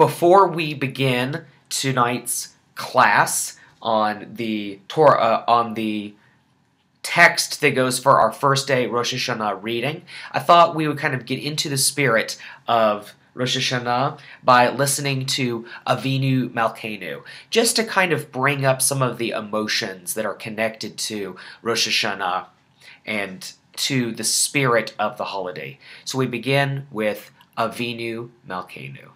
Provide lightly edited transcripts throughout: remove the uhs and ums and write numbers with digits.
Before we begin tonight's class on the Torah, on the text that goes for our first day Rosh Hashanah reading, I thought we would kind of get into the spirit of Rosh Hashanah by listening to Avinu Malkeinu, just to kind of bring up some of the emotions that are connected to Rosh Hashanah and to the spirit of the holiday. So we begin with Avinu Malkeinu.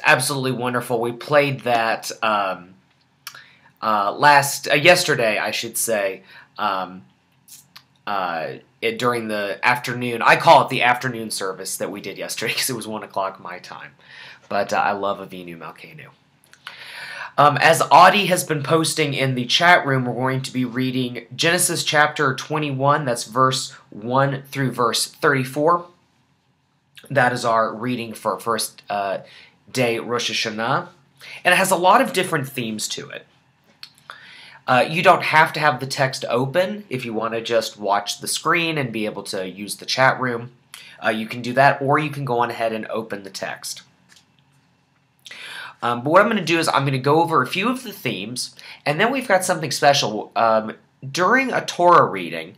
Absolutely wonderful. We played that yesterday, I should say, during the afternoon. I call it the afternoon service that we did yesterday because it was 1 o'clock my time. But I love Avinu Malkeinu. As Audie has been posting in the chat room, we're going to be reading Genesis chapter 21. That's verse 1 through verse 34. That is our reading for first day Rosh Hashanah. And it has a lot of different themes to it. You don't have to have the text open if you want to just watch the screen and be able to use the chat room. You can do that, or you can go on ahead and open the text. But what I'm going to do is I'm going to go over a few of the themes, and then we've got something special. During a Torah reading,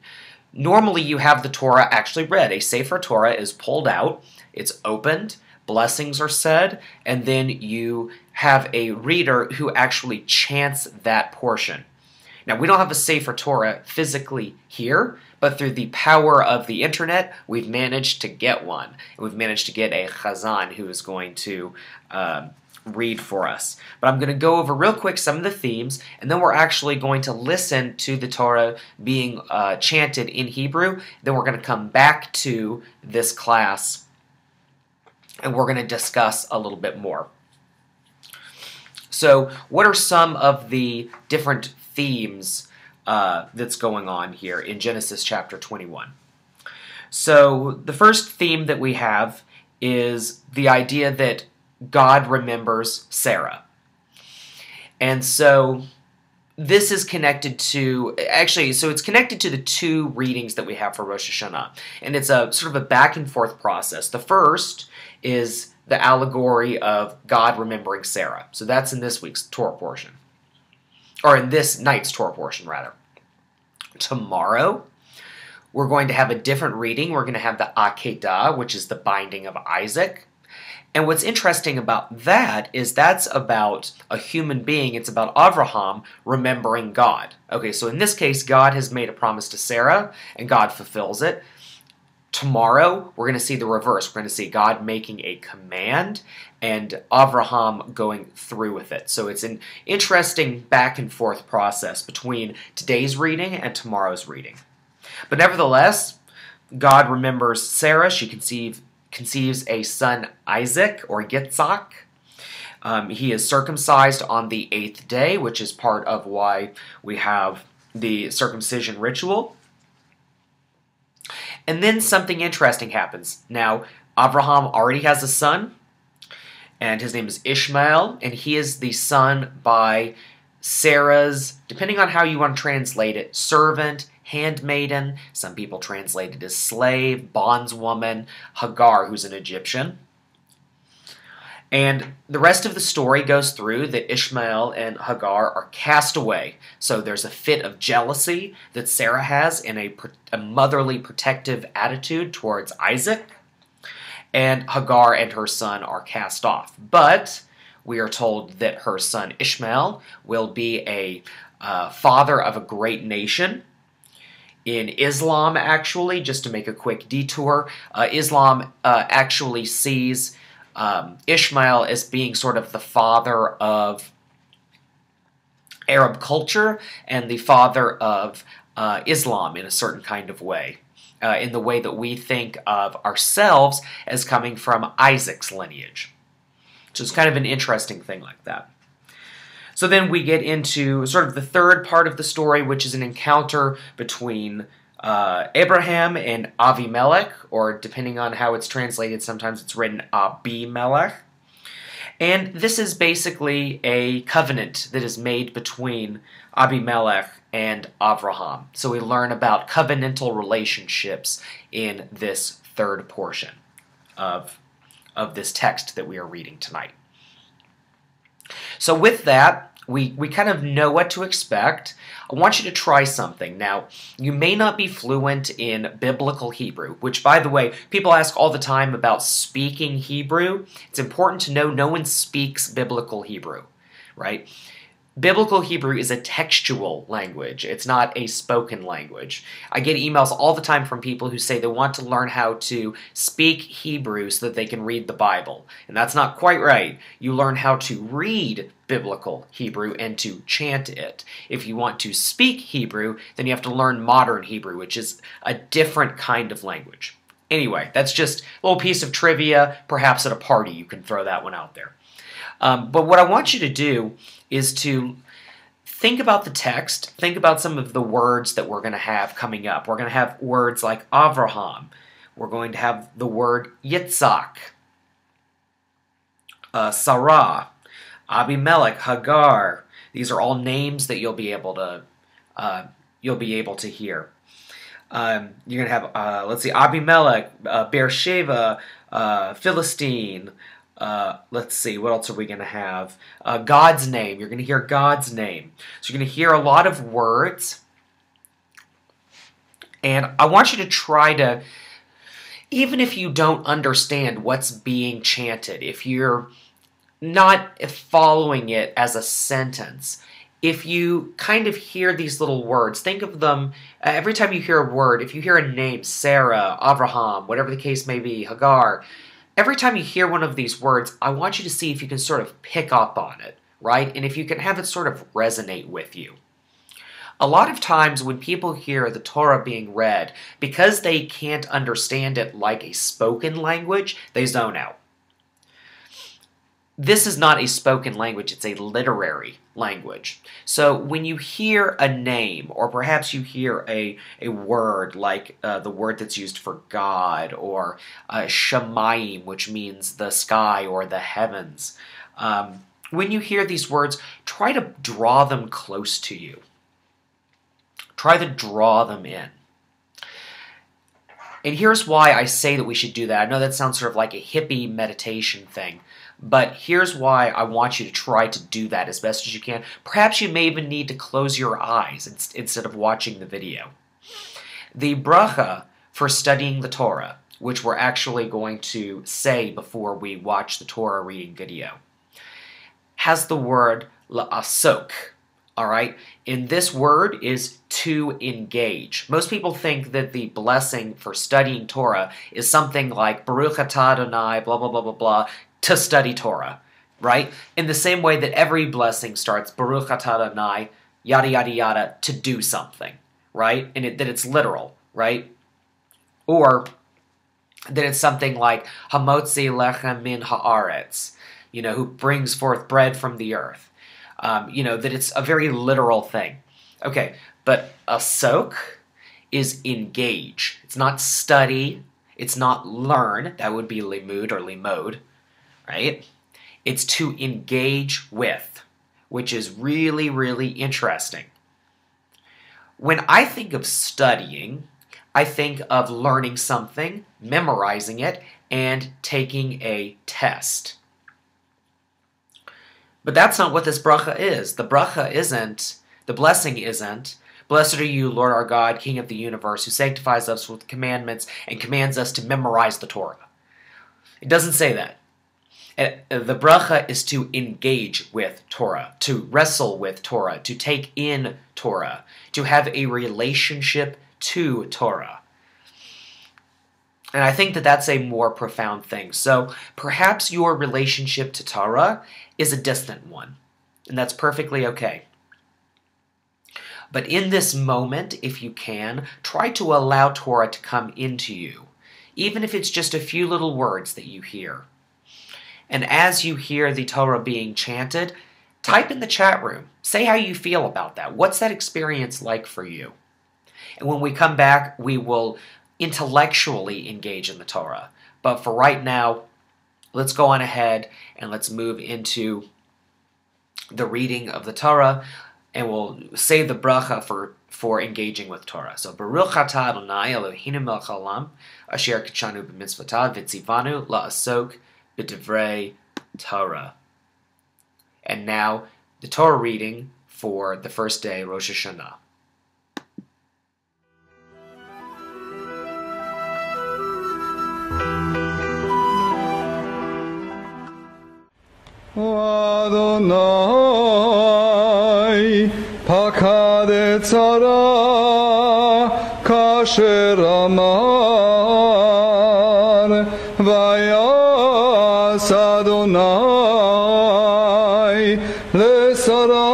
normally you have the Torah actually read. A Sefer Torah is pulled out, it's opened, blessings are said, and then you have a reader who actually chants that portion. Now, we don't have a Sefer Torah physically here, but through the power of the internet, we've managed to get one. And we've managed to get a chazan who is going to read for us. But I'm going to go over real quick some of the themes, and then we're actually going to listen to the Torah being chanted in Hebrew. Then we're going to come back to this class, and we're going to discuss a little bit more. So, what are some of the different themes that's going on here in Genesis chapter 21? So, the first theme that we have is the idea that God remembers Sarah. And so this is connected to, actually, so it's connected to the two readings that we have for Rosh Hashanah. And it's a sort of a back and forth process. The first is the allegory of God remembering Sarah. So that's in this week's Torah portion. Or in this night's Torah portion, rather. Tomorrow, we're going to have a different reading. We're going to have the Akedah, which is the binding of Isaac. And what's interesting about that is that's about a human being. It's about Avraham remembering God. Okay, so in this case, God has made a promise to Sarah, and God fulfills it. Tomorrow, we're going to see the reverse. We're going to see God making a command, and Avraham going through with it. So it's an interesting back and forth process between today's reading and tomorrow's reading. But nevertheless, God remembers Sarah. She conceives a son, Isaac, or Yitzhak. He is circumcised on the 8th day, which is part of why we have the circumcision ritual. And then something interesting happens. Now, Abraham already has a son, and his name is Ishmael, and he is the son by Sarah's, depending on how you want to translate it, servant, handmaiden, some people translate it as slave, bondswoman, Hagar, who's an Egyptian. And the rest of the story goes through that Ishmael and Hagar are cast away. So there's a fit of jealousy that Sarah has in a motherly protective attitude towards Isaac. And Hagar and her son are cast off. But we are told that her son Ishmael will be a father of a great nation. In Islam, actually, just to make a quick detour, Islam actually sees Ishmael as being sort of the father of Arab culture and the father of Islam in a certain kind of way, in the way that we think of ourselves as coming from Isaac's lineage. So it's kind of an interesting thing like that. So then we get into sort of the third part of the story, which is an encounter between Abraham and Avimelech, or depending on how it's translated, sometimes it's written Abimelech. And this is basically a covenant that is made between Abimelech and Avraham. So we learn about covenantal relationships in this third portion of this text that we are reading tonight. So with that, we kind of know what to expect. I want you to try something. Now, you may not be fluent in biblical Hebrew, which, by the way, people ask all the time about speaking Hebrew. It's important to know no one speaks biblical Hebrew, right? Biblical Hebrew is a textual language. It's not a spoken language. I get emails all the time from people who say they want to learn how to speak Hebrew so that they can read the Bible. And that's not quite right. You learn how to read biblical Hebrew and to chant it. If you want to speak Hebrew, then you have to learn modern Hebrew, which is a different kind of language. Anyway, that's just a little piece of trivia. Perhaps at a party you can throw that one out there. But what I want you to do is to think about the text, think about some of the words that we're going to have coming up. We're going to have words like Avraham. We're going to have the word Yitzhak, Sarah, Abimelech, Hagar, These are all names that you'll be able to hear. You're gonna have let's see, Abimelech, Beersheba, Philistine. Let's see, what else are we gonna have? God's name. You're gonna hear God's name. So you're gonna hear a lot of words, and I want you to try to, even if you don't understand what's being chanted, if you're not following it as a sentence, if you kind of hear these little words, think of them, every time you hear a word, if you hear a name, Sarah, Abraham, whatever the case may be, Hagar, every time you hear one of these words, I want you to see if you can sort of pick up on it, right? And if you can have it sort of resonate with you. A lot of times when people hear the Torah being read, because they can't understand it like a spoken language, they zone out. This is not a spoken language, it's a literary language. So when you hear a name, or perhaps you hear a word like the word that's used for God, or Shamayim, which means the sky or the heavens, when you hear these words, try to draw them close to you. Try to draw them in. And here's why I say that we should do that. I know that sounds sort of like a hippie meditation thing, but here's why I want you to try to do that as best as you can. Perhaps you may even need to close your eyes instead of watching the video. The bracha for studying the Torah, which we're actually going to say before we watch the Torah reading video, has the word la'asok. All right, and this word is to engage. Most people think that the blessing for studying Torah is something like Baruch atah Adonai, blah, blah, blah, blah, blah, to study Torah, right? In the same way that every blessing starts Baruch atah Adonai, yada, yada, yada, to do something, right? And that it's literal, right? Or that it's something like Hamotzi lechem min haaretz, who brings forth bread from the earth. That it's a very literal thing. Okay, but asok is engage. It's not study. It's not learn. That would be limud or limod, right? It's to engage with, which is really, really interesting. When I think of studying, I think of learning something, memorizing it, and taking a test. But that's not what this bracha is. The bracha isn't, the blessing isn't, blessed are you, Lord our God, King of the universe, who sanctifies us with commandments and commands us to memorize the Torah. It doesn't say that. The bracha is to engage with Torah, to wrestle with Torah, to take in Torah, to have a relationship to Torah. And I think that that's a more profound thing. So perhaps your relationship to Torah is a distant one, and that's perfectly okay. But in this moment, if you can, try to allow Torah to come into you, even if it's just a few little words that you hear. And as you hear the Torah being chanted, type in the chat room. Say how you feel about that. What's that experience like for you? And when we come back, we will intellectually engage in the Torah. But for right now, let's go on ahead and let's move into the reading of the Torah, and we'll say the bracha for engaging with Torah. So, Baruch atah Adonai Eloheinu melech haolam, asher kitshanu b'mitzvotav v'tzivanu la'asok b'divrei Torah. And now, the Torah reading for the first day, Rosh Hashanah. Adonai pakad etzara kasher amar vayas Adonai lesara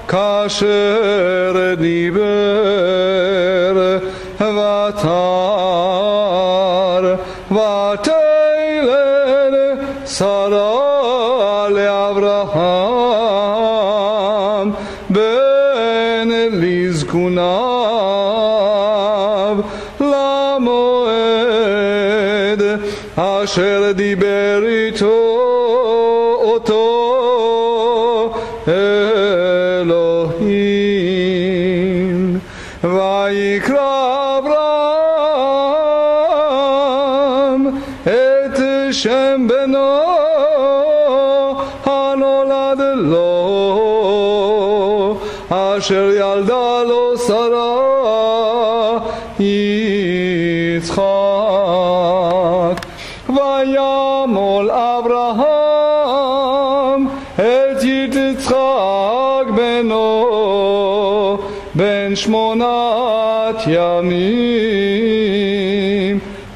kasher diber vatar vatelel sara אשר דיבר איתו אותו אלוהים. ויקרא אברהם את שם בנו הנולד לו, אשר ילדה לו שרה, יצחק. וימול אברהם את יצחק בנו בן 8 ימים,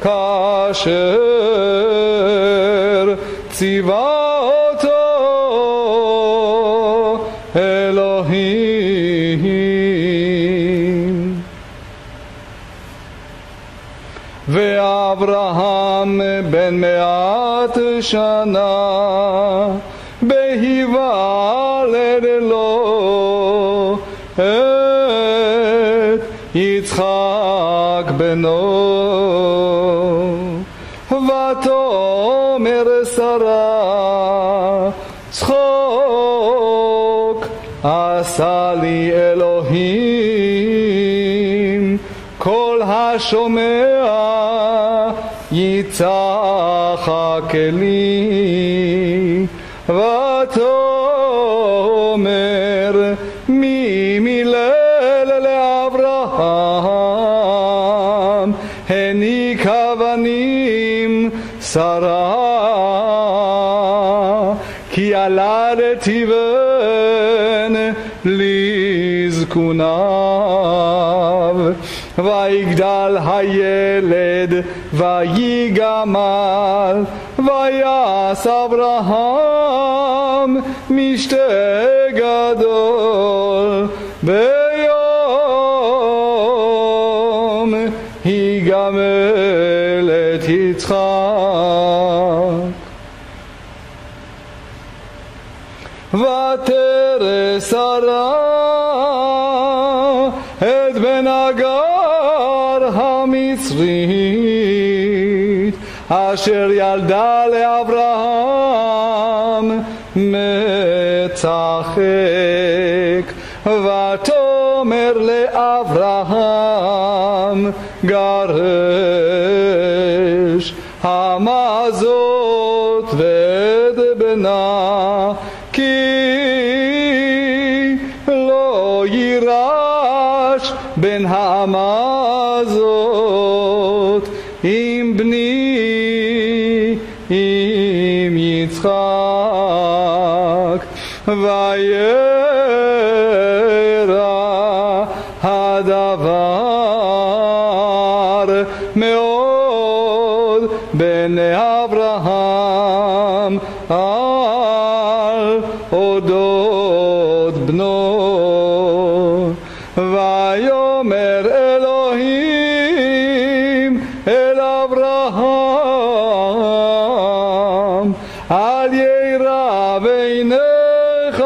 כאשר ציווה אותו אלוהים. ואברהם בן 100 שנה בהיוולד לו את יצחק בנו. ותאמר שרה, צחוק עשה לי אלוהים, כל השומע יצחק לי. ותאמר מי מילל לאברהם, הניק אבנים שרה, כי ילדתי בן לזקוניו. ויגדל הילד ויגמל, ויעש אברהם משתה גדול ביום היגמל את יצחק. ותרא שרה את בן הגר המצרית, אשר ילדה לאברהם מצחק. ותאמר לאברהם, גרש המזות ואת בנה, כי לא יירש בן המזות עם בני עם יצחק. וירא הדבר מאוד בעיני אברהם על אודות בנו. ויאמר אלוהים אל אברהם, אל יירא בעיניך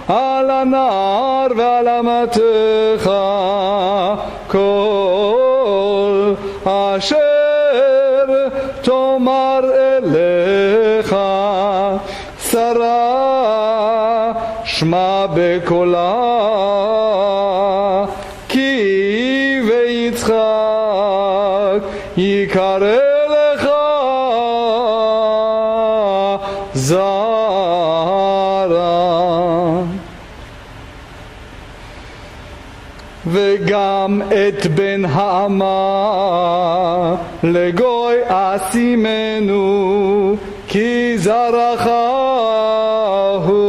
על הנער ועל אמתך, כל אשר תאמר אליך שרה שמע בקולה, כי ויצחק יקרא לך זרע. וגם את בן האמה לגוי אשימנו, כי זרעך הוא.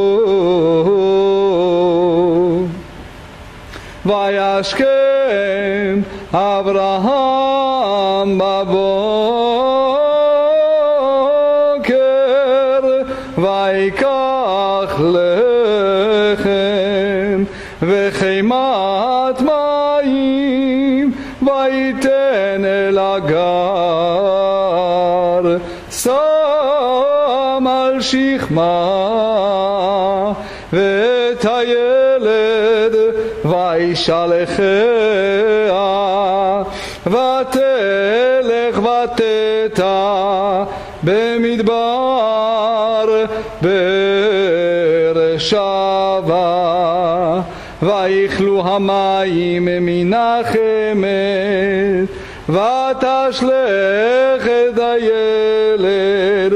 וישכם אברהם בבוקר, ויקח לחם וחימת מים, ויתן אל הגר, שם על שכמה, ואת הילד וישלחיה, ותלך ותטע במדבר בארץ ושבה, ויכלו המים מן החמת, ותשלך את הילד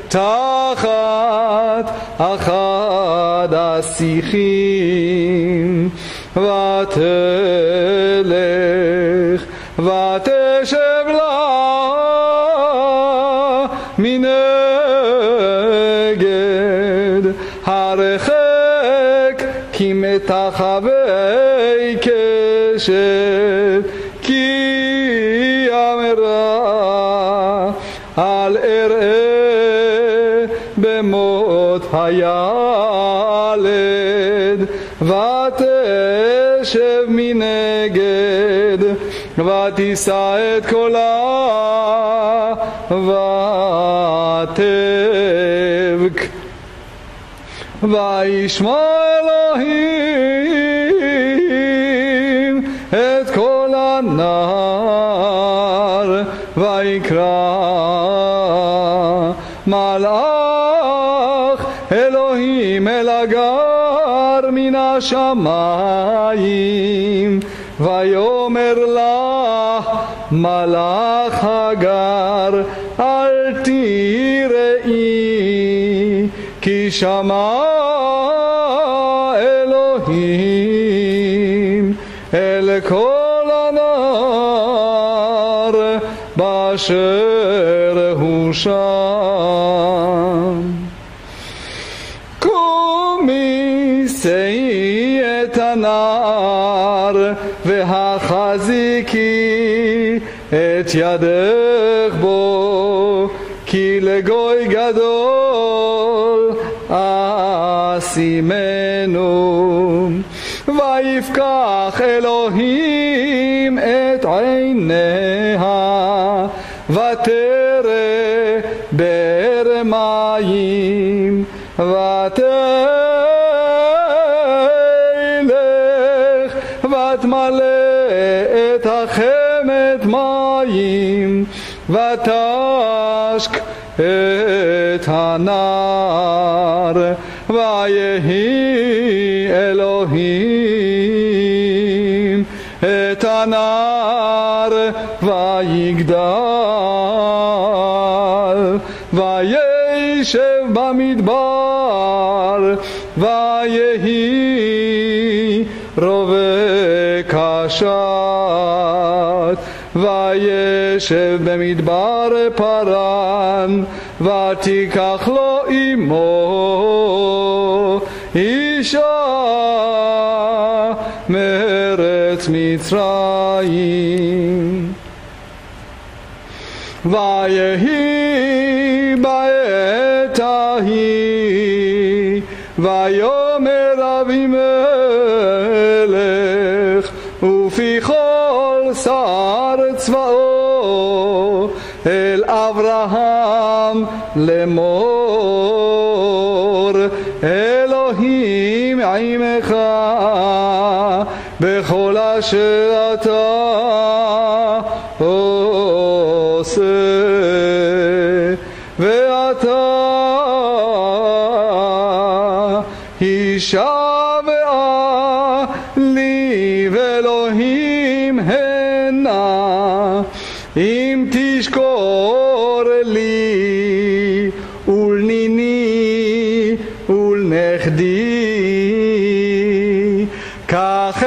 תחת אחד השיחים, ותלך ותשב לה מנגד הרחק, כי מתחווי קשת, כי אמרה אל אראה במות הילד, ותשב מנגד, ותישא את קולה, ותבק. וישמע אלוהים את קול הנער, ויקרא מלאך אלוהים אל הגר מן השמיים, ויאמר לה מלאך הגר אל תיראי, כי שמע אלוהים אל קול הנער באשר הוא שם. קומי שאי את הנער, והחזיקי את ידך בו, כי לגוי גדול אשימנו. ויפקח אלוהים את עיניה, ותרא באר מים, ותלך ותמלא את החמת מים, ותשק את הנער, ויהי אלוהים את הנער ויגדל, וישב במדבר, ויהי רובה קשת, וישב במדבר פרן, ותיקח לו אמו אישה מארץ מצרים. ויהי בעת ההיא, ויאמר אבימלך ופי כל שר צבאו אל אברהם לאמור, אלוהים עמך בכל אשר אתה עושה, ואתה הישבעה לי ואלוהים הנה, אם תשקור לי ולניני ולנכדי, כחסד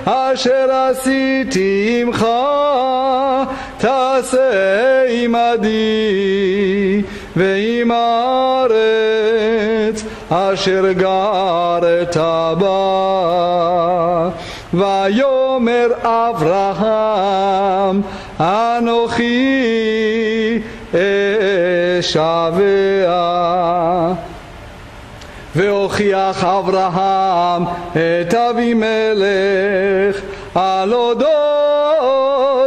אשר עשיתי עמך תעשה עמדי, ועם הארץ אשר גרת בה. ויאמר אברהם אנוכי אשבע. והוכיח אברהם את אבימלך על אודות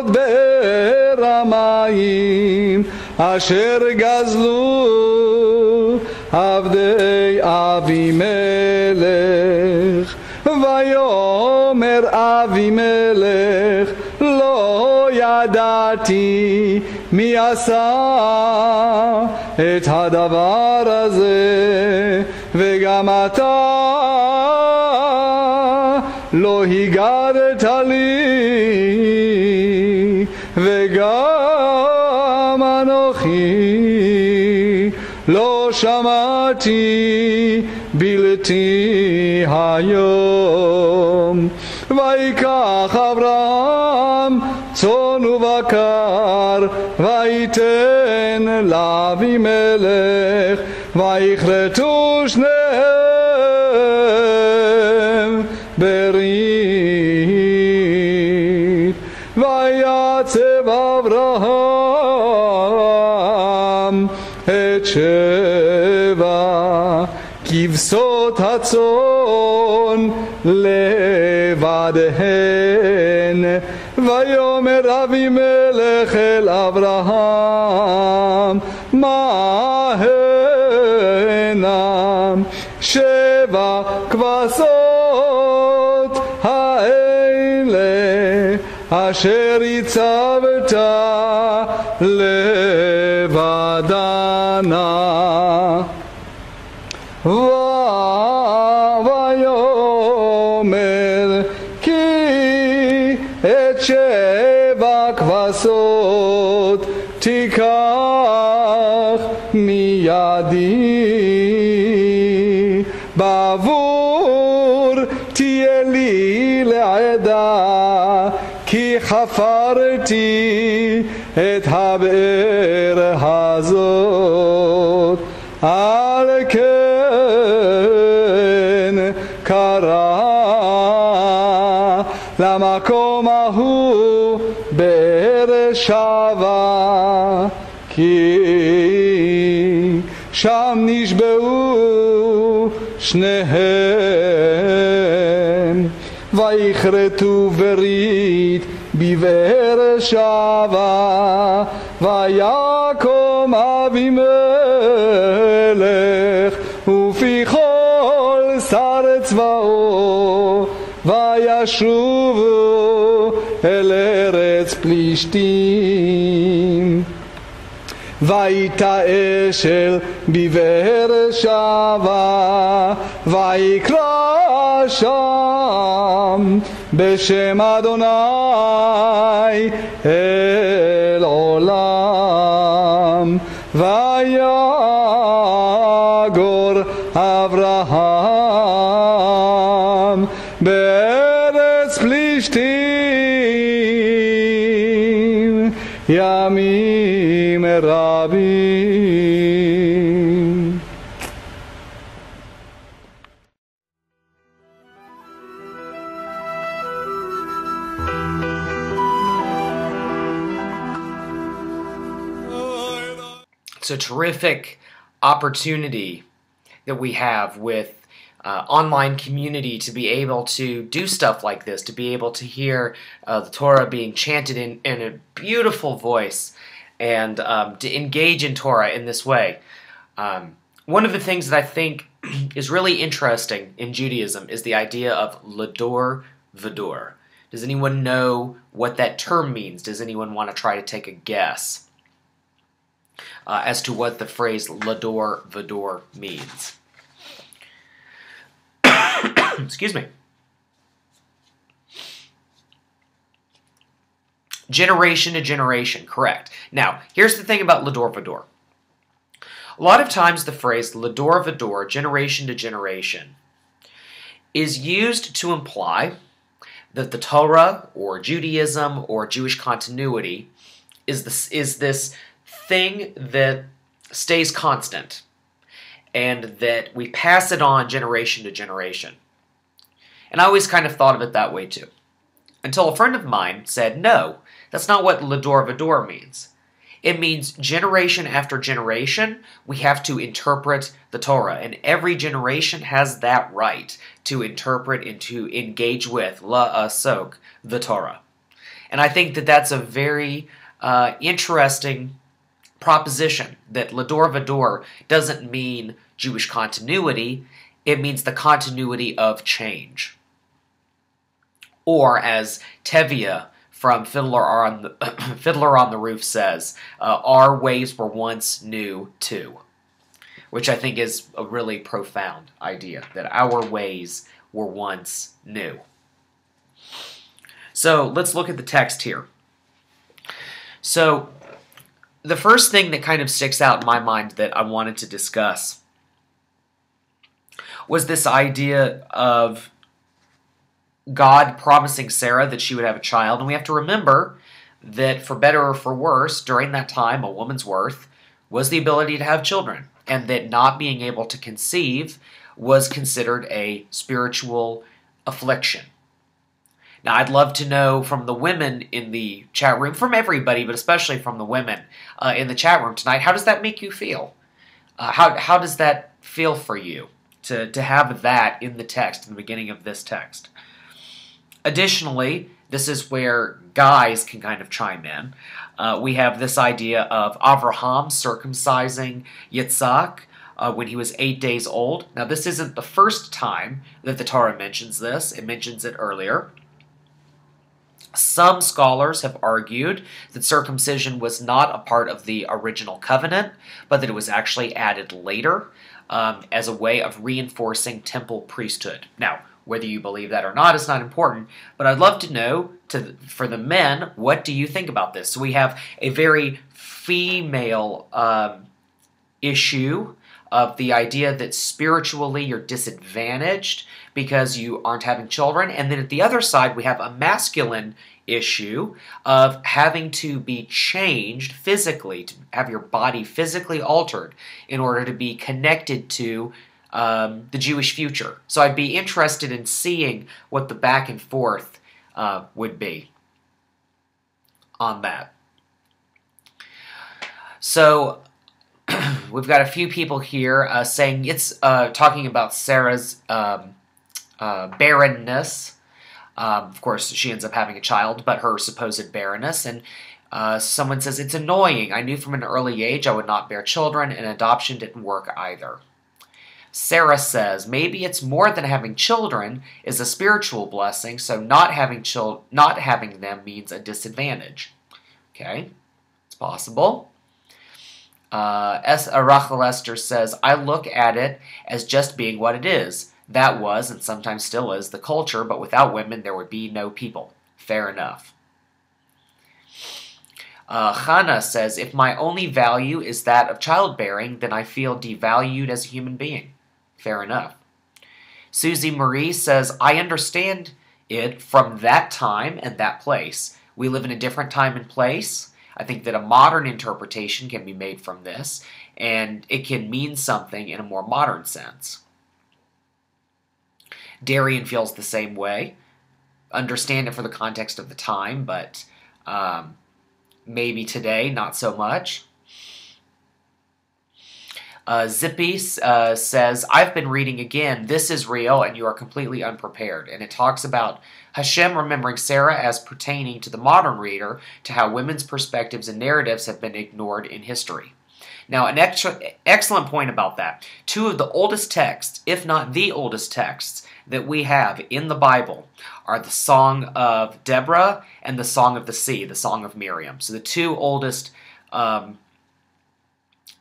באר המים אשר גזלו עבדי אבימלך. ויאמר אבימלך לא ידעתי מי עשה את הדבר הזה, וגם אתה לא הגדת לי, וגם אנוכי לא שמעתי בלתי היום. ויקח אברהם צאן ובקר, ויתן לאבימלך, ויכרתו שניהם ברית. ויצב אברהם את 7 כבשות הצאן לבדהן. ויאמר אבימלך אל אברהם, מה הן 7 כבשות האלה אשר הצבת לבדנה? ויאמר כי את 7 כבשות תיקח מידי, בעבור תהיה לי לעדה, כי חפרתי את הבאר הזאת. על כן קרא למקום ההוא באר שבע, כי שם נשבעו שניהם. ויכרתו ברית בבאר שבע, ויקום אבימלך ופי כל שר צבאו, וישובו אל ארץ פלישתים. ויטע אשל בבאר שבע, ויקרא שם בשם אדוני אל עולם. ויגור אברהם בארץ פלישתים ימים רבים. It's a terrific opportunity that we have with online community to be able to do stuff like this, to be able to hear the Torah being chanted in a beautiful voice, and to engage in Torah in this way. One of the things that I think is really interesting in Judaism is the idea of lador vador. Does anyone know what that term means? Does anyone want to try to take a guess as to what the phrase lador vador means? Excuse me. Generation to generation, correct. Now, here's the thing about lador vador. A lot of times the phrase lador vador, generation to generation, is used to imply that the Torah or Judaism or Jewish continuity is this thing that stays constant and that we pass it on generation to generation. And I always kind of thought of it that way too. Until a friend of mine said, no, that's not what lador vador means. It means generation after generation, we have to interpret the Torah. And every generation has that right to interpret and to engage with, la'asok, the Torah. And I think that that's a very interesting proposition, that lador vador doesn't mean Jewish continuity, it means the continuity of change. Or as Tevye from Fiddler on the, Fiddler on the Roof says, our ways were once new too. Which I think is a really profound idea, that our ways were once new. So let's look at the text here. So the first thing that kind of sticks out in my mind that I wanted to discuss was this idea of God promising Sarah that she would have a child. And we have to remember that for better or for worse, during that time, a woman's worth was the ability to have children. And that not being able to conceive was considered a spiritual affliction. Now, I'd love to know from the women in the chat room, from everybody, but especially from the women in the chat room tonight, how does that make you feel? How does that feel for you to have that in the text, in the beginning of this text? Additionally, this is where guys can kind of chime in. We have this idea of Avraham circumcising Yitzhak when he was 8 days old. Now, this isn't the first time that the Torah mentions this. It mentions it earlier. Some scholars have argued that circumcision was not a part of the original covenant, but that it was actually added later as a way of reinforcing temple priesthood. Now, whether you believe that or not is not important, but I'd love to know, for the men, what do you think about this? So we have a very female issue of the idea that spiritually you're disadvantaged because you aren't having children. And then at the other side, we have a masculine issue of having to be changed physically, to have your body physically altered in order to be connected to the Jewish future. So I'd be interested in seeing what the back and forth would be on that. So we've got a few people here saying it's talking about Sarah's barrenness. Of course, she ends up having a child, but her supposed barrenness. And someone says, it's annoying. I knew from an early age I would not bear children, and adoption didn't work either. Sarah says, maybe it's more than having children is a spiritual blessing, so not having them means a disadvantage. Okay, it's possible. Rachel Esther says, I look at it as just being what it is. That was, and sometimes still is, the culture, but without women there would be no people. Fair enough. Hannah says, if my only value is that of childbearing, then I feel devalued as a human being. Fair enough. Susie Marie says, I understand it from that time and that place. We live in a different time and place. I think that a modern interpretation can be made from this, and it can mean something in a more modern sense. Darian feels the same way. Understand it for the context of the time, but maybe today, not so much. Zippy says, I've been reading again, this is real and you are completely unprepared. And it talks about Hashem remembering Sarah as pertaining to the modern reader, to how women's perspectives and narratives have been ignored in history. Now, an excellent point about that. Two of the oldest texts, if not the oldest texts, that we have in the Bible are the Song of Deborah and the Song of the Sea, the Song of Miriam. So the two oldest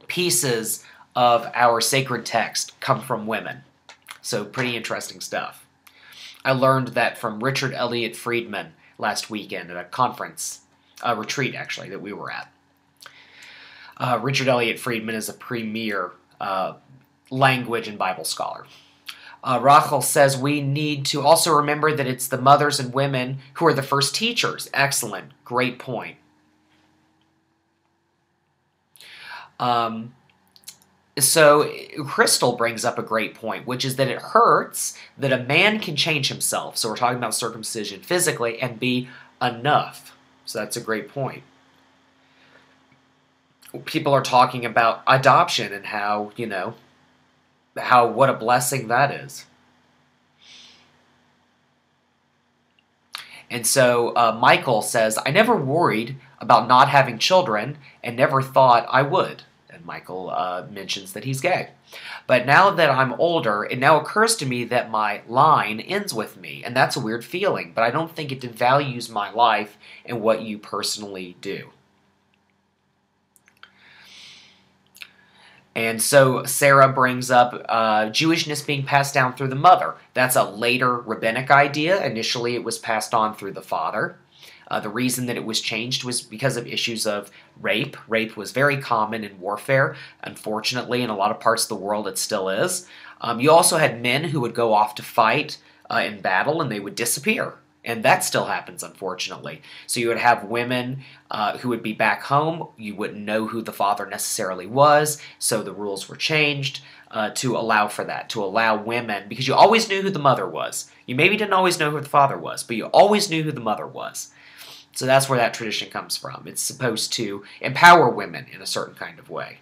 pieces of our sacred text come from women. So pretty interesting stuff. I learned that from Richard Elliott Friedman last weekend at a conference, a retreat actually, that we were at. Richard Elliott Friedman is a premier language and Bible scholar. Rachel says we need to also remember that it's the mothers and women who are the first teachers. Excellent. Great point. So Crystal brings up a great point, which is that it hurts that a man can change himself. So we're talking about circumcision physically and be enough. So that's a great point. People are talking about adoption and how, what a blessing that is. And so Michael says, I never worried about not having children and never thought I would. And and Michael mentions that he's gay. But now that I'm older, it now occurs to me that my line ends with me, and that's a weird feeling, but I don't think it devalues my life and what you personally do. And so Sarah brings up Jewishness being passed down through the mother. That's a later rabbinic idea. Initially, it was passed on through the father. The reason that it was changed was because of issues of rape. Rape was very common in warfare. Unfortunately, in a lot of parts of the world, it still is. You also had men who would go off to fight in battle, and they would disappear. And that still happens, unfortunately. So you would have women who would be back home. You wouldn't know who the father necessarily was, so the rules were changed to allow for that, to allow women, because you always knew who the mother was. You maybe didn't always know who the father was, but you always knew who the mother was. So that's where that tradition comes from. It's supposed to empower women in a certain kind of way.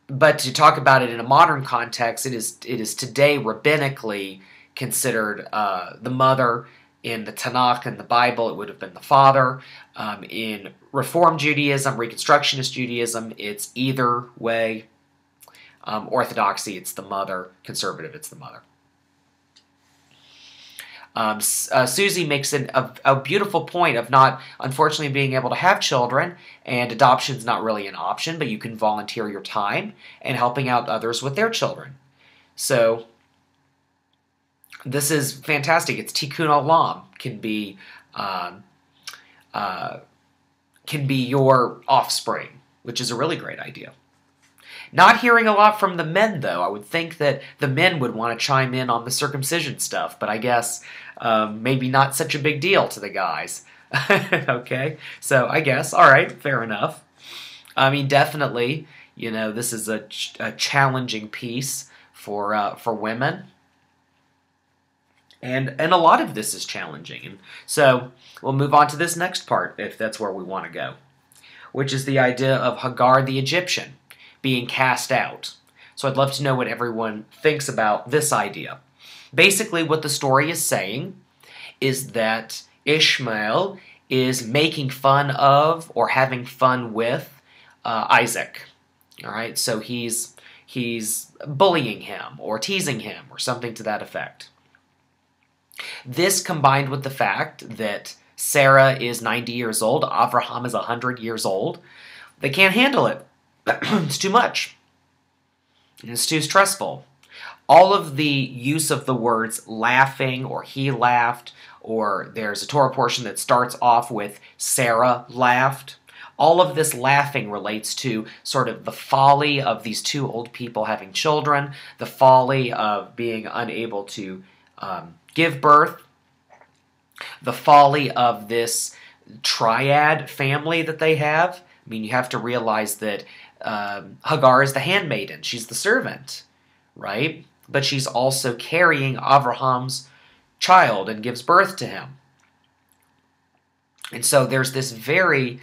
But to talk about it in a modern context, it is today rabbinically considered the mother. In the Tanakh and the Bible, it would have been the father. In Reform Judaism, Reconstructionist Judaism, it's either way. Orthodoxy, it's the mother. Conservative, it's the mother. Susie makes a beautiful point of not, unfortunately, being able to have children, and adoption's not really an option, but you can volunteer your time and helping out others with their children. So, this is fantastic. It's tikkun olam, can be your offspring, which is a really great idea. Not hearing a lot from the men, though. I would think that the men would want to chime in on the circumcision stuff, but I guess maybe not such a big deal to the guys. Okay, so I guess, all right, fair enough. I mean, definitely, you know, this is a challenging piece for women. And a lot of this is challenging. And so we'll move on to this next part, if that's where we want to go, which is the idea of Hagar the Egyptian being cast out. So I'd love to know what everyone thinks about this idea. Basically, what the story is saying is that Ishmael is making fun of or having fun with Isaac. All right, so he's bullying him or teasing him or something to that effect. This combined with the fact that Sarah is 90 years old, Abraham is 100 years old, they can't handle it. It's too much. It's too stressful. All of the use of the words laughing or he laughed, or there's a Torah portion that starts off with Sarah laughed. All of this laughing relates to sort of the folly of these two old people having children, the folly of being unable to give birth, the folly of this triad family that they have. I mean, you have to realize that Hagar is the handmaiden. She's the servant, right? But she's also carrying Abraham's child and gives birth to him. And so there's this very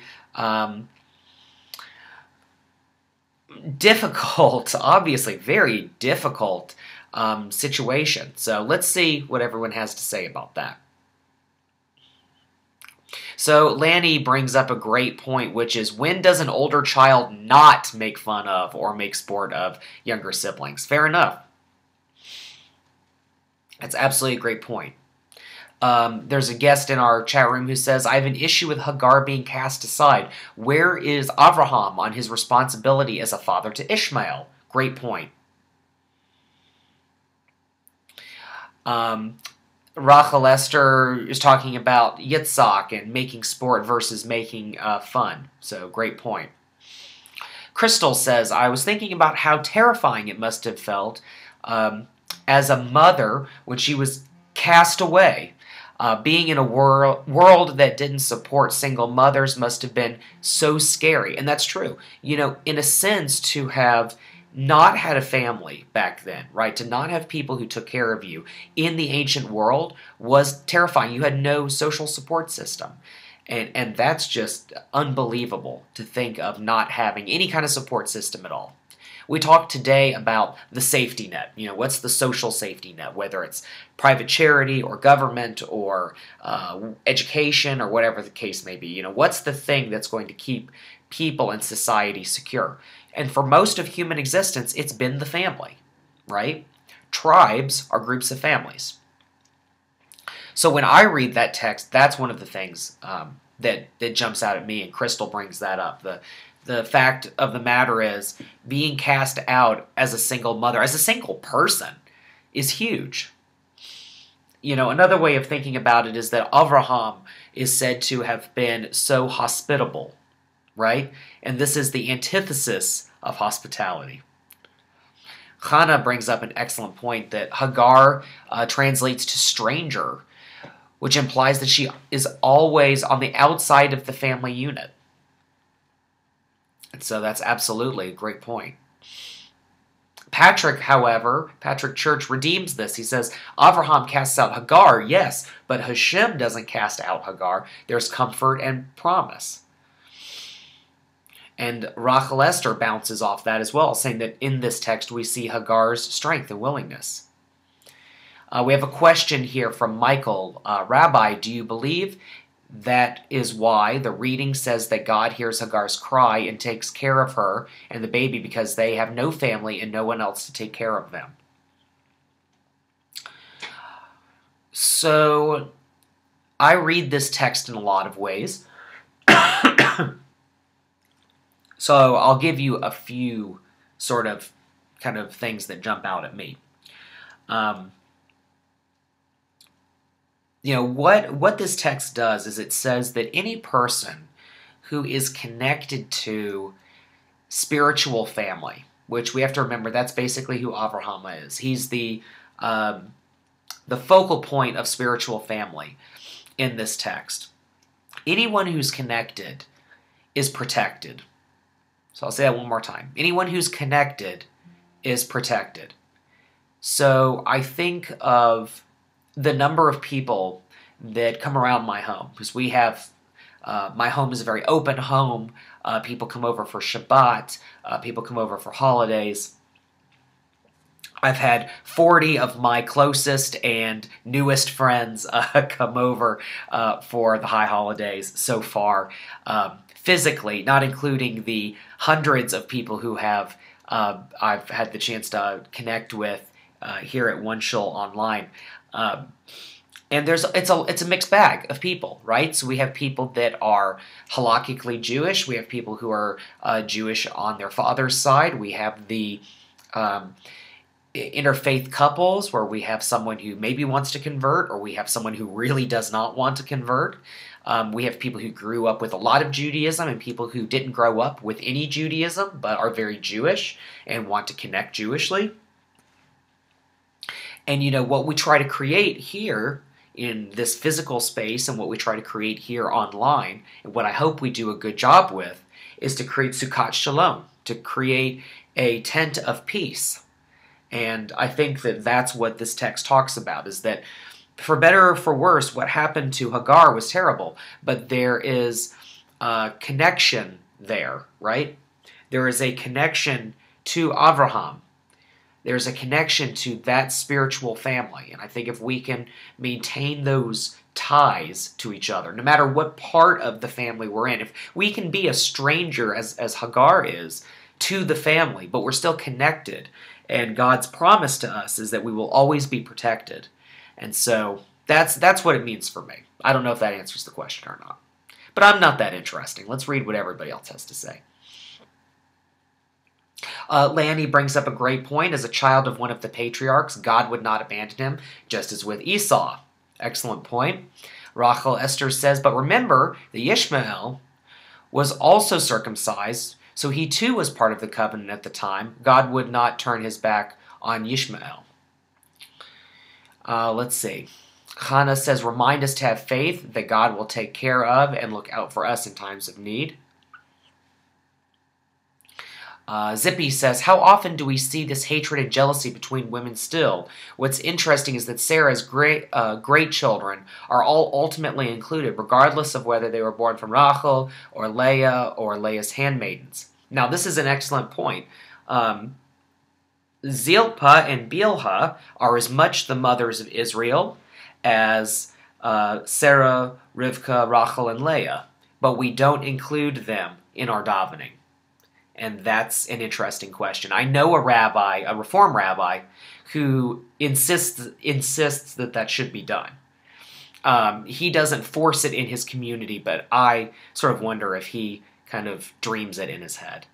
difficult, obviously very difficult situation. So let's see what everyone has to say about that. So Lanny brings up a great point, which is, when does an older child not make fun of or make sport of younger siblings? Fair enough. That's absolutely a great point. There's a guest in our chat room who says, I have an issue with Hagar being cast aside. Where is Abraham on his responsibility as a father to Ishmael? Great point. Rachel Esther is talking about Yitzhak and making sport versus making fun. So, great point. Crystal says, I was thinking about how terrifying it must have felt as a mother when she was cast away. Being in a world that didn't support single mothers must have been so scary. And that's true. You know, in a sense, to have not had a family back then, right? To not have people who took care of you in the ancient world was terrifying. You had no social support system. And that's just unbelievable to think of not having any kind of support system at all. We talked today about the safety net. You know, what's the social safety net, whether it's private charity or government or education or whatever the case may be. You know, what's the thing that's going to keep people and society secure? And for most of human existence, it's been the family, right? Tribes are groups of families. So when I read that text, that's one of the things that jumps out at me, and Crystal brings that up. The fact of the matter is, being cast out as a single mother, as a single person, is huge. You know, another way of thinking about it is that Avraham is said to have been so hospitable, right? And this is the antithesis of hospitality. Chana brings up an excellent point that Hagar translates to stranger, which implies that she is always on the outside of the family unit. And so that's absolutely a great point. Patrick, however, Patrick Church redeems this. He says, Avraham casts out Hagar, yes, but Hashem doesn't cast out Hagar. There's comfort and promise. And Rachel Esther bounces off that as well, saying that in this text we see Hagar's strength and willingness. We have a question here from Michael. Rabbi, do you believe that is why the reading says that God hears Hagar's cry and takes care of her and the baby because they have no family and no one else to take care of them? So, I read this text in a lot of ways. So, I'll give you a few sort of kind of things that jump out at me. You know, what this text does is it says that any person who is connected to spiritual family, which we have to remember that's basically who Avraham is. He's the focal point of spiritual family in this text. Anyone who's connected is protected. So I'll say that one more time. Anyone who's connected is protected. So I think of the number of people that come around my home, because we have, my home is a very open home. People come over for Shabbat. People come over for holidays. I've had 40 of my closest and newest friends come over for the high holidays so far, physically, not including the hundreds of people who have I've had the chance to connect with here at OneShul online. And it's a mixed bag of people, right? So we have people that are halakhically Jewish. We have people who are Jewish on their father's side. We have the interfaith couples where we have someone who maybe wants to convert, or we have someone who really does not want to convert. We have people who grew up with a lot of Judaism and people who didn't grow up with any Judaism but are very Jewish and want to connect Jewishly. And, you know, what we try to create here in this physical space and what we try to create here online, and what I hope we do a good job with, is to create Sukkot Shalom, to create a tent of peace. And I think that that's what this text talks about, is that for better or for worse, what happened to Hagar was terrible, but there is a connection there, right? There is a connection to Avraham. There's a connection to that spiritual family. And I think if we can maintain those ties to each other, no matter what part of the family we're in, if we can be a stranger, as Hagar is, to the family, but we're still connected, and God's promise to us is that we will always be protected. And so that's what it means for me. I don't know if that answers the question or not. But I'm not that interesting. Let's read what everybody else has to say. Lanny brings up a great point. As a child of one of the patriarchs, God would not abandon him, just as with Esau. Excellent point. Rachel Esther says, but remember, the Ishmael was also circumcised, so he too was part of the covenant at the time. God would not turn his back on Ishmael. Let's see. Hannah says, remind us to have faith that God will take care of and look out for us in times of need. Zippy says, how often do we see this hatred and jealousy between women still? What's interesting is that Sarah's great children are all ultimately included, regardless of whether they were born from Rachel or Leah or Leah's handmaidens. Now, this is an excellent point. Zilpah and Bilhah are as much the mothers of Israel as Sarah, Rivka, Rachel, and Leah, but we don't include them in our davening. And that's an interesting question. I know a rabbi, a Reform rabbi, who insists that that should be done. He doesn't force it in his community, but I sort of wonder if he kind of dreams it in his head.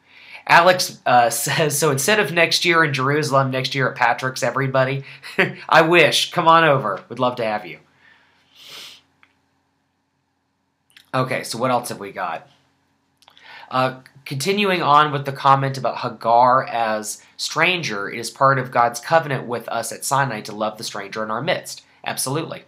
Alex says, so instead of next year in Jerusalem, next year at Patrick's, everybody, I wish. Come on over. Would love to have you. Okay, so what else have we got? Continuing on with the comment about Hagar as stranger, it is part of God's covenant with us at Sinai to love the stranger in our midst. Absolutely.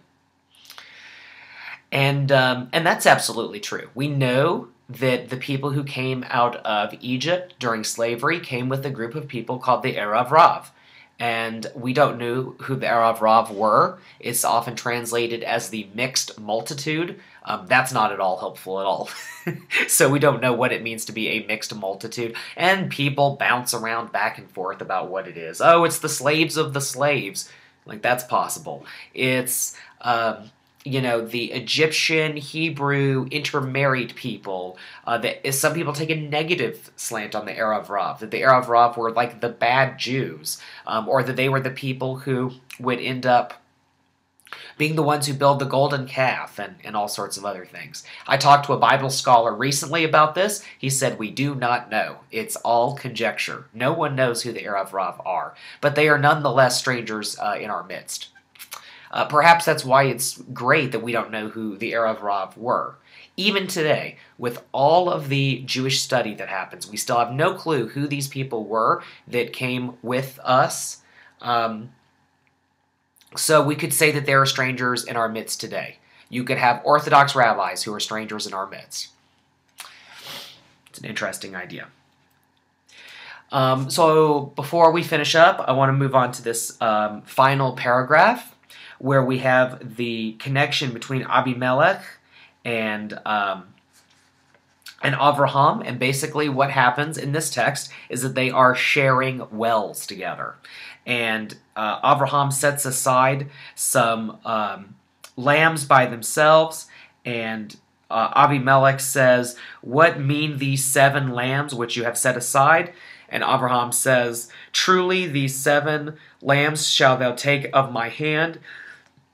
And that's absolutely true. We know that the people who came out of Egypt during slavery came with a group of people called the Erev Rav. And we don't know who the Erev Rav were. It's often translated as the mixed multitude. That's not at all helpful at all. So we don't know what it means to be a mixed multitude. And people bounce around back and forth about what it is. Oh, it's the slaves of the slaves. Like, that's possible. It's the Egyptian, Hebrew, intermarried people. Some people take a negative slant on the Erev Rav, that the Erev Rav were like the bad Jews, or that they were the people who would end up being the ones who build the golden calf and all sorts of other things. I talked to a Bible scholar recently about this. He said, we do not know. It's all conjecture. No one knows who the Erev Rav are, but they are nonetheless strangers in our midst. Perhaps that's why it's great that we don't know who the Erev Rav were. Even today, with all of the Jewish study that happens, we still have no clue who these people were that came with us. So we could say that there are strangers in our midst today. You could have Orthodox rabbis who are strangers in our midst. It's an interesting idea. So before we finish up, I want to move on to this final paragraph, where we have the connection between Abimelech and Avraham, and basically what happens in this text is that they are sharing wells together. And Avraham sets aside some lambs by themselves, and Abimelech says, what mean these 7 lambs which you have set aside? And Avraham says, truly these 7 lambs shalt thou take of my hand,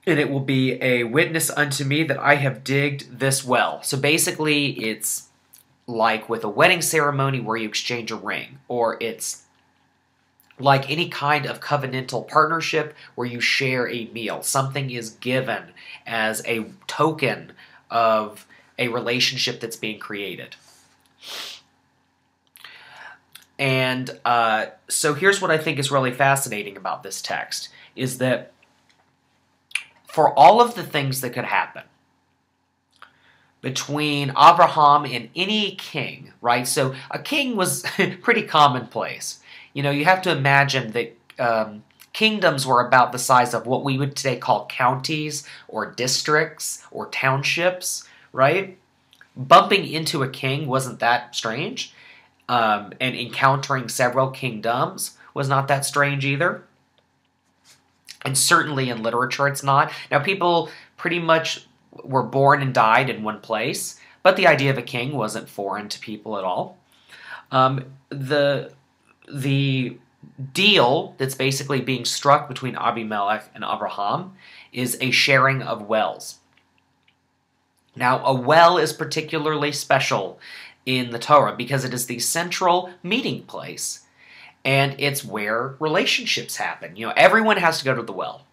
and it will be a witness unto me that I have digged this well. So basically, it's like with a wedding ceremony where you exchange a ring, or it's like any kind of covenantal partnership where you share a meal. Something is given as a token of a relationship that's being created. And so here's what I think is really fascinating about this text, is that for all of the things that could happen between Abraham and any king, right? So a king was pretty commonplace. You know, you have to imagine that kingdoms were about the size of what we would today call counties or districts or townships, right? Bumping into a king wasn't that strange, and encountering several kingdoms was not that strange either. And certainly in literature it's not. Now, people pretty much were born and died in one place, but the idea of a king wasn't foreign to people at all. The deal that's basically being struck between Abimelech and Abraham is a sharing of wells. Now, a well is particularly special in the Torah because it is the central meeting place, and it's where relationships happen. You know, everyone has to go to the well.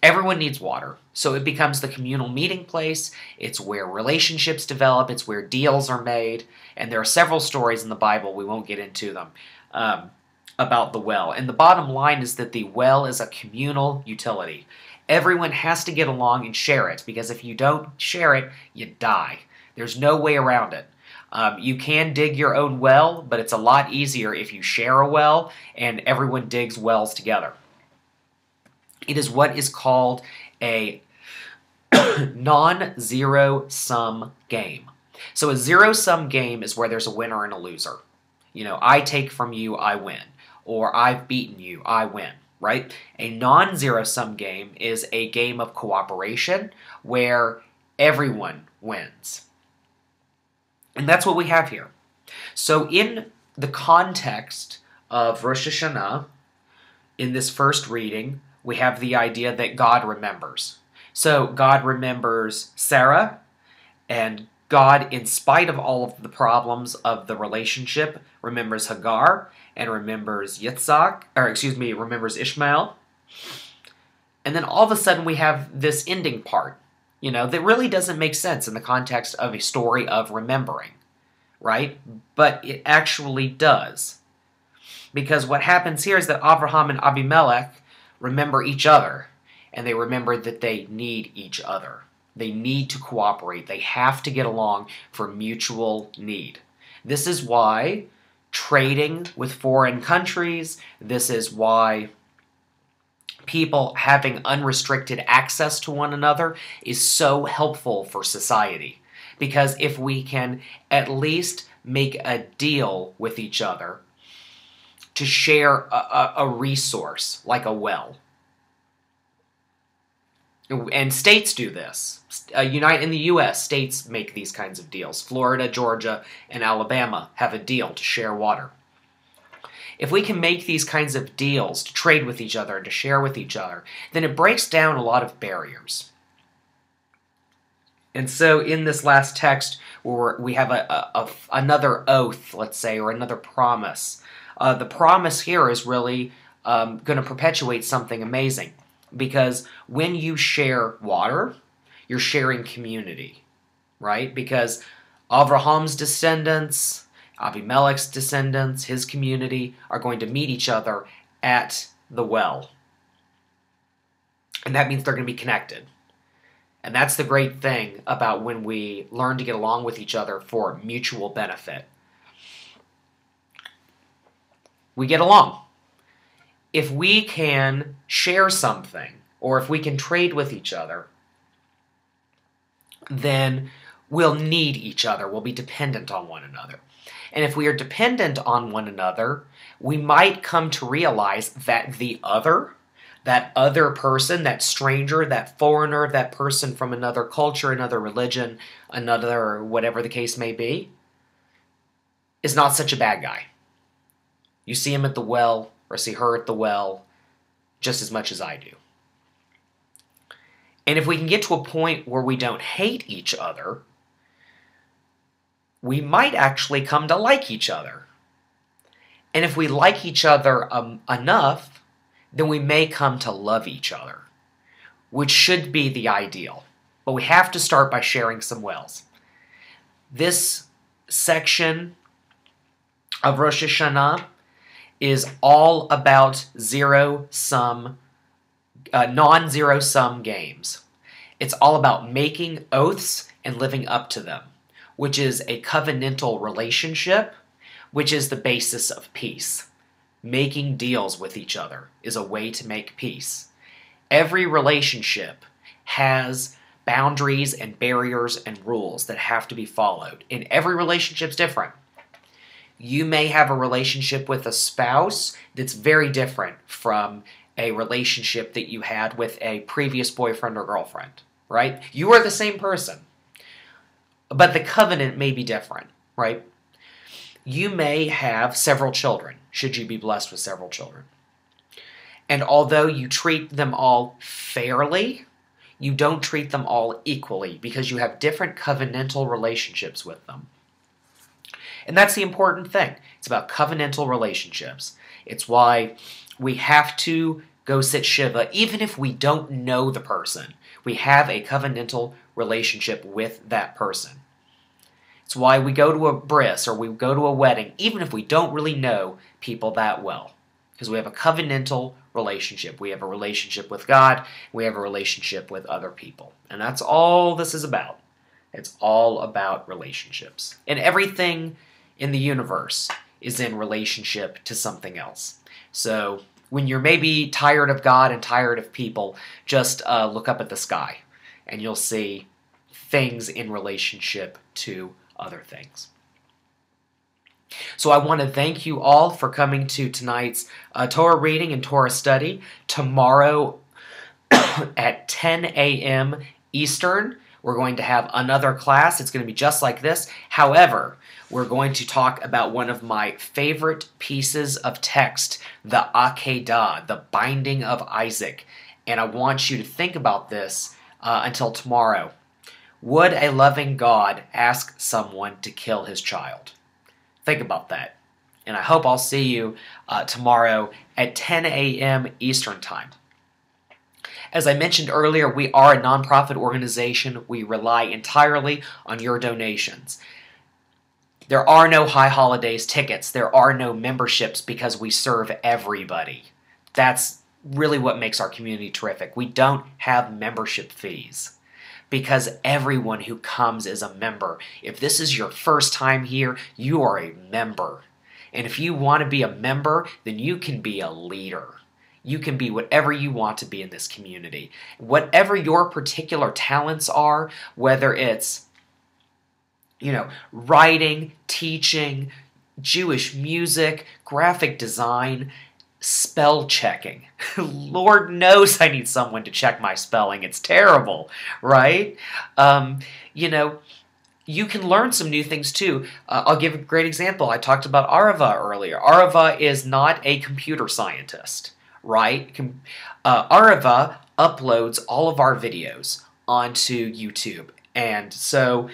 Everyone needs water, so it becomes the communal meeting place. It's where relationships develop. It's where deals are made, and there are several stories in the Bible, we won't get into them, about the well. And the bottom line is that the well is a communal utility. Everyone has to get along and share it, because if you don't share it, you die. There's no way around it. You can dig your own well, but it's a lot easier if you share a well and everyone digs wells together. It is what is called a non-zero-sum game. So a zero-sum game is where there's a winner and a loser. I take from you, I win. Or I've beaten you, I win, right? A non-zero-sum game is a game of cooperation where everyone wins. And that's what we have here. So in the context of Rosh Hashanah, in this first reading, we have the idea that God remembers. So God remembers Sarah, and God, in spite of all of the problems of the relationship, remembers Hagar and remembers remembers Ishmael. And then all of a sudden we have this ending part, that really doesn't make sense in the context of a story of remembering, right? But it actually does. Because what happens here is that Abraham and Abimelech remember each other, and they remember that they need each other. They need to cooperate. They have to get along for mutual need. This is why trading with foreign countries, this is why people having unrestricted access to one another is so helpful for society. Because if we can at least make a deal with each other to share a resource like a well, and states do this. In the U.S., states make these kinds of deals. Florida, Georgia, and Alabama have a deal to share water. If we can make these kinds of deals to trade with each other and to share with each other, then it breaks down a lot of barriers. And so in this last text, where we have another oath, let's say, or another promise, the promise here is really going to perpetuate something amazing. Because when you share water, you're sharing community, right? Because Abraham's descendants, Abimelech's descendants, his community, are going to meet each other at the well. And that means they're going to be connected. And that's the great thing about when we learn to get along with each other for mutual benefit. We get along. If we can share something, or if we can trade with each other, then we'll need each other. We'll be dependent on one another. And if we are dependent on one another, we might come to realize that that other person, that stranger, that foreigner, that person from another culture, another religion, another whatever the case may be, is not such a bad guy. You see him at the well, or see her at the well, just as much as I do. And if we can get to a point where we don't hate each other, we might actually come to like each other. And if we like each other enough, then we may come to love each other, which should be the ideal. But we have to start by sharing some wells. This section of Rosh Hashanah is all about non-zero-sum games. It's all about making oaths and living up to them, which is a covenantal relationship, which is the basis of peace. Making deals with each other is a way to make peace. Every relationship has boundaries and barriers and rules that have to be followed, and every relationship's different. You may have a relationship with a spouse that's very different from a relationship that you had with a previous boyfriend or girlfriend, right? You are the same person, but the covenant may be different, right? You may have several children, should you be blessed with several children. And although you treat them all fairly, you don't treat them all equally because you have different covenantal relationships with them. And that's the important thing. It's about covenantal relationships. It's why we have to go sit Shiva, even if we don't know the person. We have a covenantal relationship with that person. It's why we go to a bris or we go to a wedding, even if we don't really know people that well. Because we have a covenantal relationship. We have a relationship with God. We have a relationship with other people. And that's all this is about. It's all about relationships. And everything in the universe is in relationship to something else. So when you're maybe tired of God and tired of people, just look up at the sky and you'll see things in relationship to other things. So I want to thank you all for coming to tonight's Torah reading and Torah study. Tomorrow at 10 a.m. Eastern, we're going to have another class. It's going to be just like this. However, we're going to talk about one of my favorite pieces of text, the Akedah, the binding of Isaac. And I want you to think about this until tomorrow. Would a loving God ask someone to kill his child? Think about that. And I hope I'll see you tomorrow at 10 a.m. Eastern Time. As I mentioned earlier, we are a nonprofit organization. We rely entirely on your donations. There are no High Holidays tickets. There are no memberships because we serve everybody. That's really what makes our community terrific. We don't have membership fees because everyone who comes is a member. If this is your first time here, you are a member. And if you want to be a member, then you can be a leader. You can be whatever you want to be in this community. Whatever your particular talents are, whether it's, writing, teaching, Jewish music, graphic design, spell checking. Lord knows I need someone to check my spelling. It's terrible, right? You can learn some new things too. I'll give a great example. I talked about Arava earlier. Arava is not a computer scientist, right? Arava uploads all of our videos onto YouTube. And so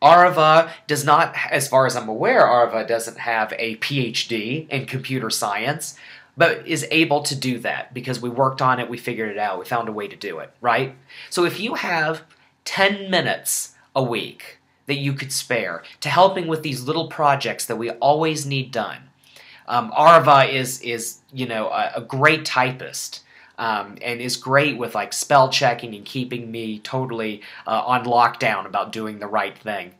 Arava does not, as far as I'm aware, Arava doesn't have a PhD in computer science, but is able to do that because we worked on it, we figured it out, we found a way to do it, right? So if you have 10 minutes a week that you could spare to helping with these little projects that we always need done, Arava is a great typist. And is great with like spell checking and keeping me totally on lockdown about doing the right thing.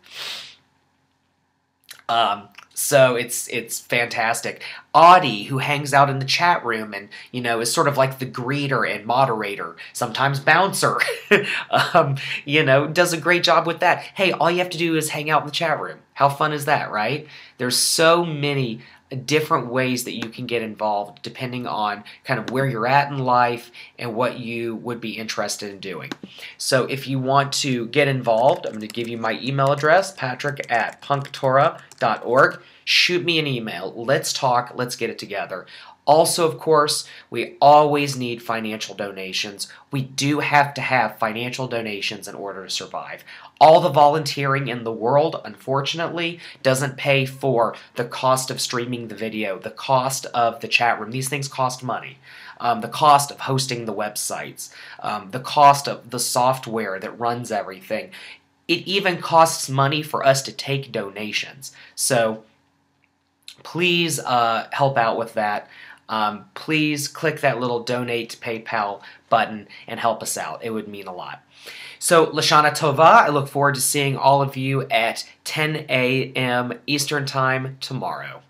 So it's fantastic. Audie, who hangs out in the chat room and is sort of like the greeter and moderator, sometimes bouncer, does a great job with that. Hey, all you have to do is hang out in the chat room. How fun is that, right? There's so many different ways that you can get involved depending on kind of where you're at in life and what you would be interested in doing. So if you want to get involved, I'm going to give you my email address, patrick@punktorah.org. Shoot me an email. Let's talk. Let's get it together. Also, of course, we always need financial donations. We do have to have financial donations in order to survive. All the volunteering in the world, unfortunately, doesn't pay for the cost of streaming the video, the cost of the chat room. These things cost money. The cost of hosting the websites, the cost of the software that runs everything. It even costs money for us to take donations. So please help out with that. Please click that little donate to PayPal button and help us out. It would mean a lot. So, Lashana Tova, I look forward to seeing all of you at 10 a.m. Eastern Time tomorrow.